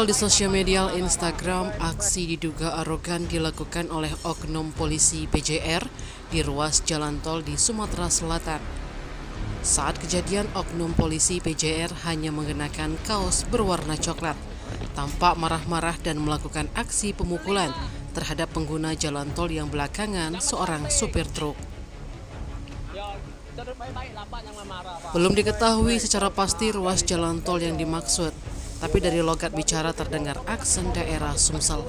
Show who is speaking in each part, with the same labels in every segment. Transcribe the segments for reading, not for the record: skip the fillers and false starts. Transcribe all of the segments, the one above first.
Speaker 1: Viral di sosial media Instagram, aksi diduga arogan dilakukan oleh oknum polisi PJR di ruas jalan tol di Sumatera Selatan. Saat kejadian, oknum polisi PJR hanya mengenakan kaos berwarna coklat, tampak marah-marah dan melakukan aksi pemukulan terhadap pengguna jalan tol yang belakangan seorang supir truk. Belum diketahui secara pasti ruas jalan tol yang dimaksud, tapi dari logat bicara terdengar aksen daerah Sumsel.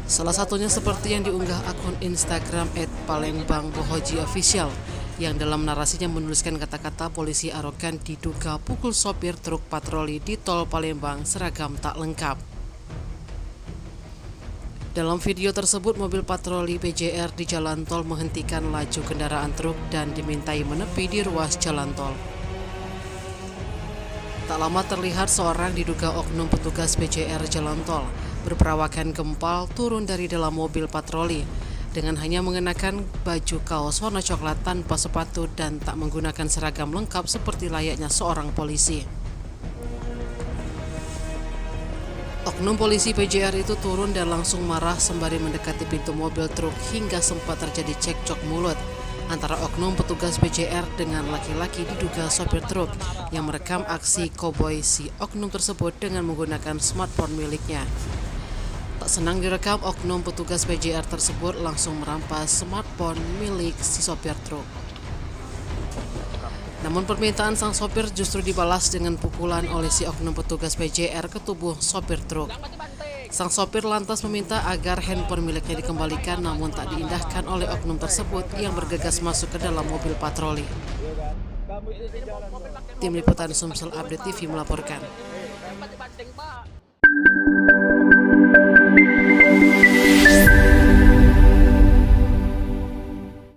Speaker 1: Salah satunya seperti yang diunggah akun Instagram @palembangbohojiofficial yang dalam narasinya menuliskan kata-kata polisi arogan diduga pukul sopir truk patroli di tol Palembang seragam tak lengkap. Dalam video tersebut, mobil patroli PJR di jalan tol menghentikan laju kendaraan truk dan dimintai menepi di ruas jalan tol. Tak lama terlihat seorang diduga oknum petugas PJR jalan tol berperawakan gempal turun dari dalam mobil patroli dengan hanya mengenakan baju kaos warna coklat tanpa sepatu dan tak menggunakan seragam lengkap seperti layaknya seorang polisi. Oknum polisi PJR itu turun dan langsung marah sembari mendekati pintu mobil truk hingga sempat terjadi cekcok mulut antara oknum petugas PJR dengan laki-laki diduga sopir truk yang merekam aksi koboi si oknum tersebut dengan menggunakan smartphone miliknya. Tak senang direkam, oknum petugas PJR tersebut langsung merampas smartphone milik si sopir truk. Namun permintaan sang sopir justru dibalas dengan pukulan oleh si oknum petugas PJR ke tubuh sopir truk. Sang sopir lantas meminta agar handphone miliknya dikembalikan, namun tak diindahkan oleh oknum tersebut yang bergegas masuk ke dalam mobil patroli. Tim Liputan Sumsel Update TV melaporkan.